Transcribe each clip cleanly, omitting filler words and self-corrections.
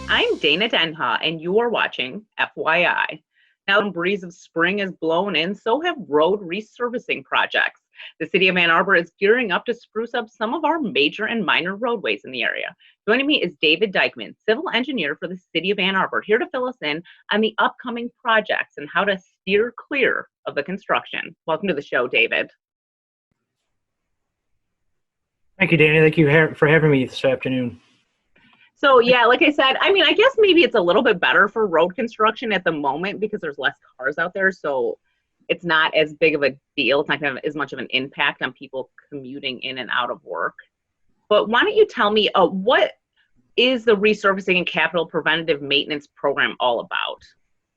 I'm Dana Denha, and you are watching FYI. Now, the breeze of spring has blown in, so have road resurfacing projects. The City of Ann Arbor is gearing up to spruce up some of our major and minor roadways in the area. Joining me is David Dykman, civil engineer for the City of Ann Arbor, here to fill us in on the upcoming projects and how to steer clear of the construction. Welcome to the show, David. Thank you, Danny. Thank you for having me this afternoon. So yeah, like I said, I guess maybe it's a little bit better for road construction at the moment because there's less cars out there. So it's not as big of a deal. It's not going to have as much of an impact on people commuting in and out of work. But why don't you tell me what is the Resurfacing and Capital Preventative Maintenance Program all about?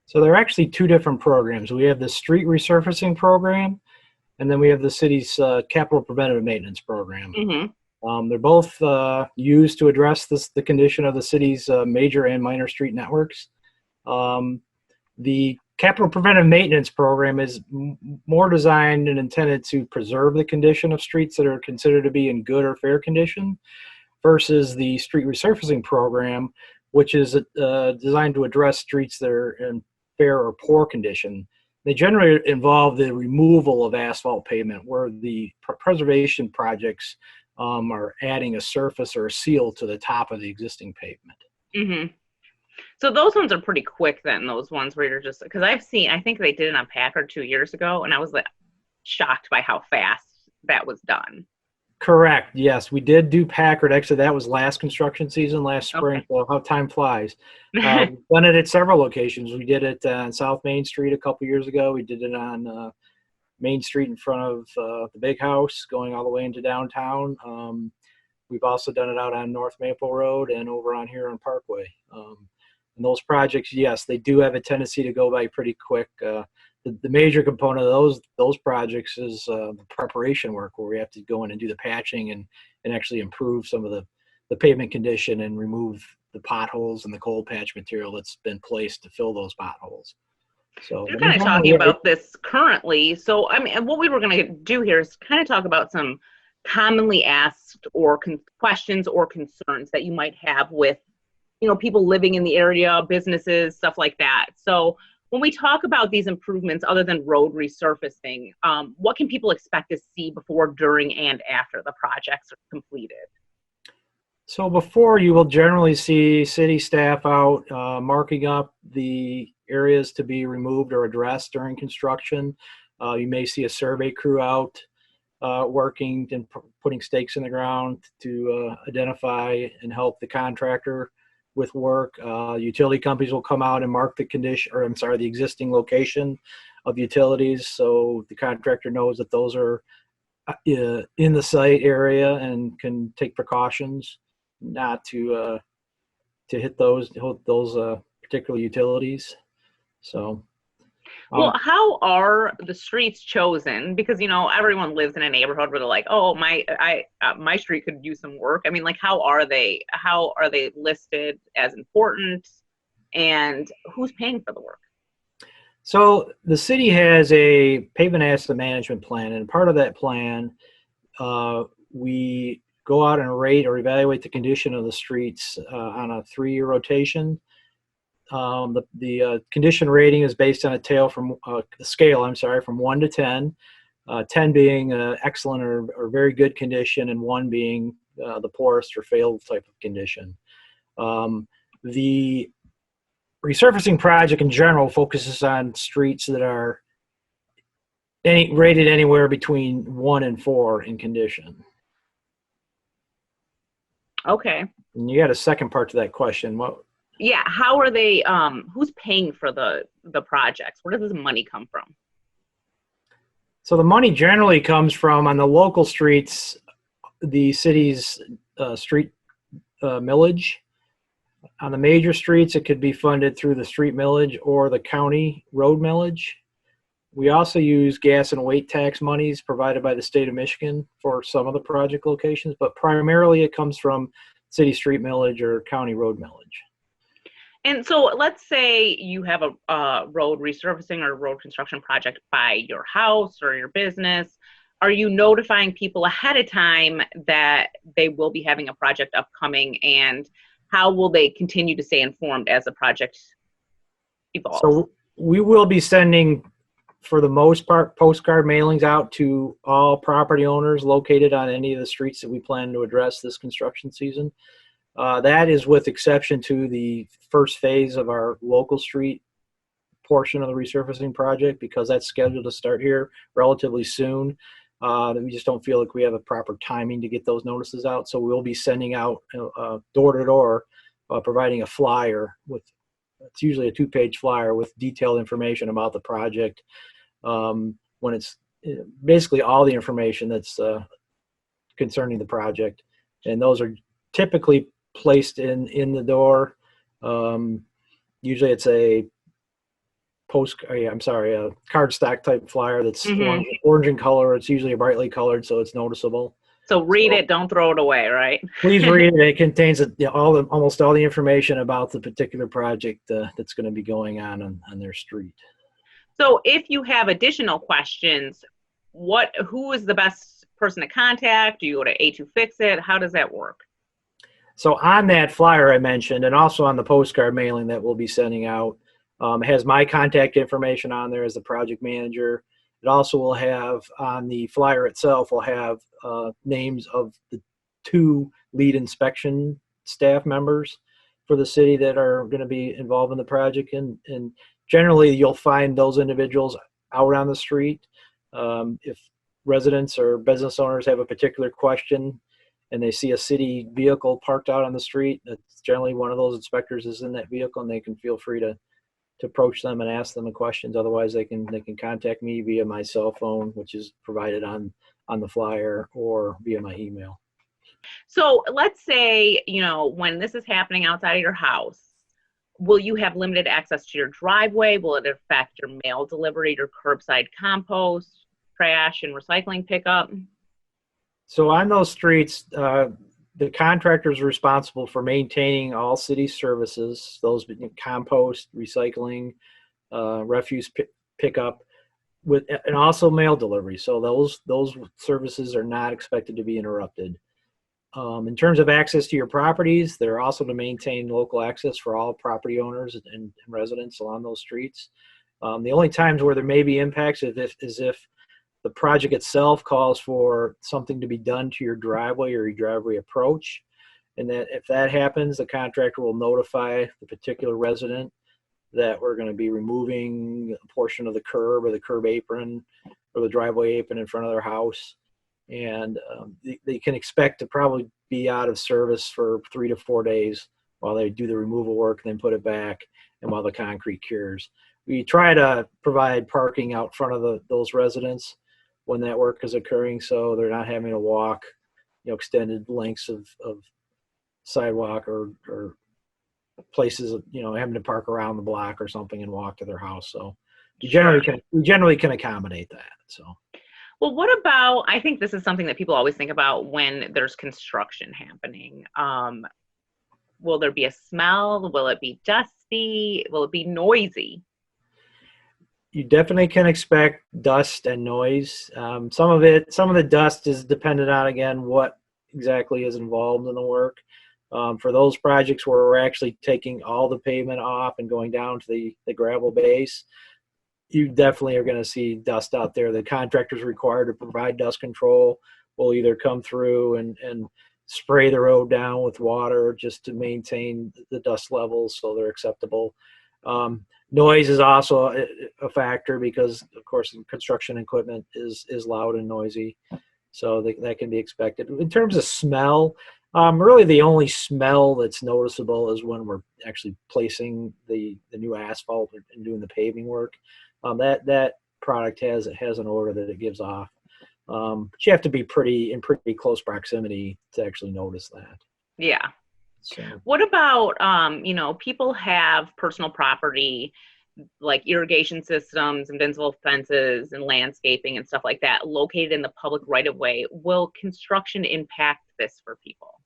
So there are actually two different programs. We have the street resurfacing program, and then we have the city's capital preventative maintenance program. Mm-hmm. They're both used to address the condition of the city's major and minor street networks. The capital preventive maintenance program is more designed and intended to preserve the condition of streets that are considered to be in good or fair condition, versus the street resurfacing program, which is designed to address streets that are in fair or poor condition. They generally involve the removal of asphalt pavement, where the preservation projects are adding a surface or a seal to the top of the existing pavement. Mm-hmm. So those ones are pretty quick then, those ones where you're just, because I think they did it on Packard 2 years ago, and I was like shocked by how fast that was done. Correct. Yes, we did do Packard. Actually, that was last construction season, last spring. Okay. So how time flies. We've done it at several locations. We did it on South Main Street a couple years ago. We did it on Main Street in front of the Big House, going all the way into downtown. We've also done it out on North Maple Road and over on here on Parkway. And those projects, yes, they do have a tendency to go by pretty quick. The major component of those projects is the preparation work, where we have to go in and do the patching and actually improve some of the pavement condition and remove the potholes and the cold patch material that's been placed to fill those potholes. So you're kind of talking about this currently. So, I mean, what we were going to do here is kind of talk about some commonly asked or questions or concerns that you might have with, people living in the area, businesses, stuff like that. So when we talk about these improvements, other than road resurfacing, what can people expect to see before, during, and after the projects are completed? So before, you will generally see city staff out marking up the areas to be removed or addressed during construction. You may see a survey crew out working and putting stakes in the ground to identify and help the contractor with work. Utility companies will come out and mark the existing location of utilities, so the contractor knows that those are in the site area and can take precautions not to hit those particular utilities. So well, how are the streets chosen? Because everyone lives in a neighborhood where they're like, oh, my street could use some work. I mean, like, how are they listed as important, and who's paying for the work? So the city has a pavement asset management plan, and part of that plan, we go out and rate or evaluate the condition of the streets on a 3-year rotation. The condition rating is based on a scale from 1 to 10, 10 being excellent or very good condition, and 1 being the poorest or failed type of condition. The resurfacing project in general focuses on streets that are rated anywhere between 1 and 4 in condition. Okay. And you had a second part to that question. Yeah, how are they, who's paying for the projects? Where does this money come from? So the money generally comes from, on the local streets, the city's street millage. On the major streets, it could be funded through the street millage or the county road millage. We also use gas and weight tax monies provided by the state of Michigan for some of the project locations, but primarily it comes from city street millage or county road millage. And so let's say you have a road resurfacing or road construction project by your house or your business. Are you notifying people ahead of time that they will be having a project upcoming, and how will they continue to stay informed as the project evolves? So we will be sending, for the most part, postcard mailings out to all property owners located on any of the streets that we plan to address this construction season. That is with exception to the first phase of our local street portion of the resurfacing project, because that's scheduled to start here relatively soon. We just don't feel like we have a proper timing to get those notices out. So we'll be sending out door to door, providing a flyer with, it's usually a 2-page flyer with detailed information about the project. When it's basically all the information that's concerning the project, and those are typically placed in the door. Usually it's a a cardstock type flyer that's orange in color. It's usually brightly colored, so it's noticeable. So read it, don't throw it away, right? Please read it. It contains almost all the information about the particular project that's going to be going on their street. So if you have additional questions, who is the best person to contact? Do you go to A2Fix-It? How does that work? So on that flyer I mentioned, and also on the postcard mailing that we'll be sending out, has my contact information on there as the project manager. It also will have, on the flyer itself, will have names of the 2 lead inspection staff members for the city that are going to be involved in the project. And generally, you'll find those individuals out on the street. If residents or business owners have a particular question and they see a city vehicle parked out on the street, that's generally one of those inspectors is in that vehicle, and they can feel free to approach them and ask them the questions. Otherwise, they can contact me via my cell phone, which is provided on the flyer, or via my email. So let's say, when this is happening outside of your house, will you have limited access to your driveway? Will it affect your mail delivery, your curbside compost, trash and recycling pickup? So on those streets, the contractor is responsible for maintaining all city services, those compost, recycling, refuse pickup, and also mail delivery. So those services are not expected to be interrupted. In terms of access to your properties, they're also to maintain local access for all property owners and residents along those streets. The only times where there may be impacts is if the project itself calls for something to be done to your driveway or your driveway approach. And that if that happens, the contractor will notify the particular resident that we're going to be removing a portion of the curb or the curb apron or the driveway apron in front of their house. And they can expect to probably be out of service for 3 to 4 days while they do the removal work and then put it back, and while the concrete cures. We try to provide parking out front of those residents when that work is occurring, so they're not having to walk, extended lengths of sidewalk or places, having to park around the block or something and walk to their house. So we generally can accommodate that. So. Well, what about, I think this is something that people always think about when there's construction happening. Will there be a smell? Will it be dusty? Will it be noisy? You definitely can expect dust and noise. Some of the dust is dependent on, again, what exactly is involved in the work. For those projects where we're actually taking all the pavement off and going down to the gravel base, you definitely are going to see dust out there. The contractor's required to provide dust control. Will either come through and spray the road down with water just to maintain the dust levels so they're acceptable. Noise is also a factor because, of course, construction equipment is loud and noisy, so that can be expected. In terms of smell, really the only smell that's noticeable is when we're actually placing the new asphalt and doing the paving work. That product has an odor that it gives off, but you have to be in pretty close proximity to actually notice that. Yeah. So. What about, people have personal property like irrigation systems, invincible fences, and landscaping and stuff like that located in the public right-of-way. Will construction impact this for people?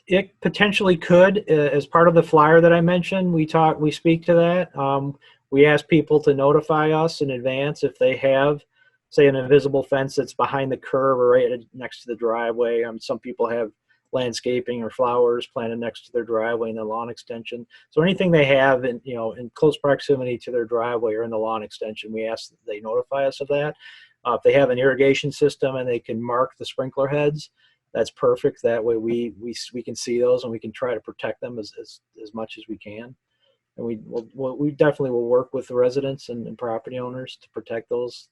It potentially could. As part of the flyer that I mentioned, we speak to that. We ask people to notify us in advance if they have, say, an invisible fence that's behind the curb or right next to the driveway. Some people have landscaping or flowers planted next to their driveway and the lawn extension. So anything they have in, in close proximity to their driveway or in the lawn extension, we ask that they notify us of that. If they have an irrigation system and they can mark the sprinkler heads, that's perfect. That way we can see those and we can try to protect them as much as we can. And we definitely will work with the residents and property owners to protect those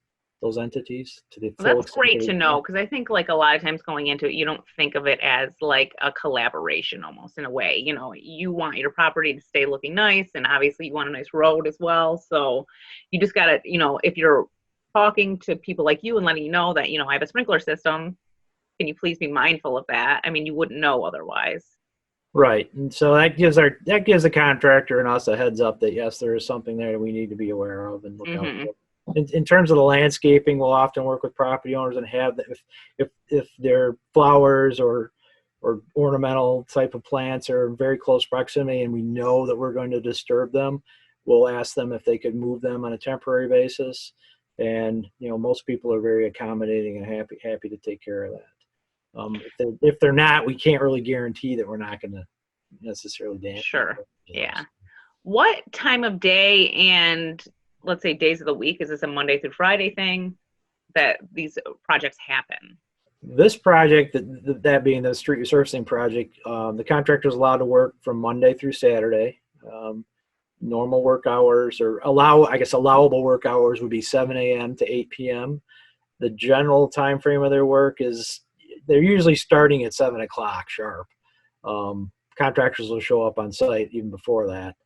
entities to the full Well, that's extent great that to we know, can. because I think like a lot of times going into it, you don't think of it as like a collaboration almost in a way. You want your property to stay looking nice, and obviously you want a nice road as well. So you just got to, if you're talking to people like you and letting you know that, I have a sprinkler system, can you please be mindful of that? I mean, you wouldn't know otherwise. Right, and so that gives the contractor and us a heads up that yes, there is something there that we need to be aware of and look out Mm-hmm. for. In terms of the landscaping, we'll often work with property owners and have if they're flowers or ornamental type of plants are in very close proximity and we know that we're going to disturb them, we'll ask them if they could move them on a temporary basis. And most people are very accommodating and happy to take care of that. If they're not, we can't really guarantee that we're not going to necessarily damage. Sure. Yeah. What time of day and let's say days of the week, is this a Monday through Friday thing that these projects happen? This project, that being the street resurfacing project, the contractor is allowed to work from Monday through Saturday. Normal work hours allowable work hours would be 7 a.m. to 8 p.m. The general time frame of their work is they're usually starting at 7 o'clock sharp. Contractors will show up on site even before that,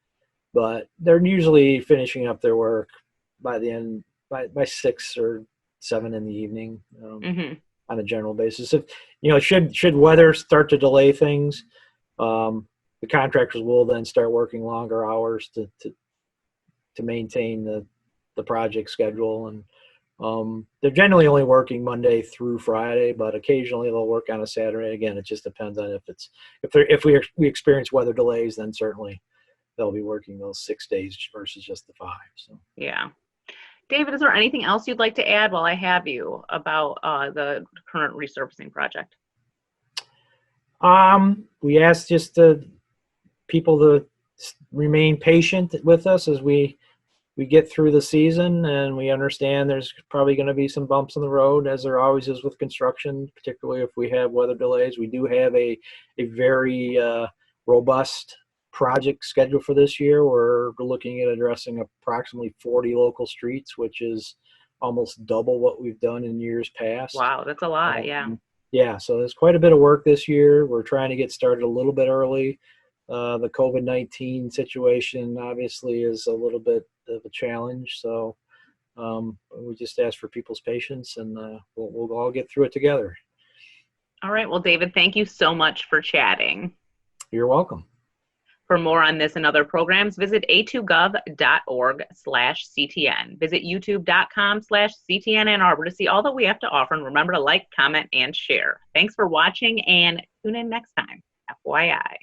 but they're usually finishing up their work by 6 or 7 in the evening. Mm-hmm. On a general basis, if should weather start to delay things, the contractors will then start working longer hours to maintain the project schedule. And they're generally only working Monday through Friday, but occasionally they'll work on a Saturday. Again, it just depends on if we experience weather delays, then certainly they'll be working those 6 days versus just the 5. So Yeah. David, is there anything else you'd like to add while I have you about the current resurfacing project? We ask just people to remain patient with us as we get through the season, and we understand there's probably going to be some bumps in the road, as there always is with construction, particularly if we have weather delays. We do have a very robust project schedule for this year. We're looking at addressing approximately 40 local streets, which is almost double what we've done in years past. Wow, that's a lot. Yeah. Yeah, so there's quite a bit of work this year. We're trying to get started a little bit early. The COVID-19 situation obviously is a little bit of a challenge, so we just ask for people's patience, and we'll all get through it together. All right. Well, David, thank you so much for chatting. You're welcome. For more on this and other programs, visit a2gov.org/CTN. Visit youtube.com/CTN Ann Arbor to see all that we have to offer. And remember to like, comment, and share. Thanks for watching, and tune in next time. FYI.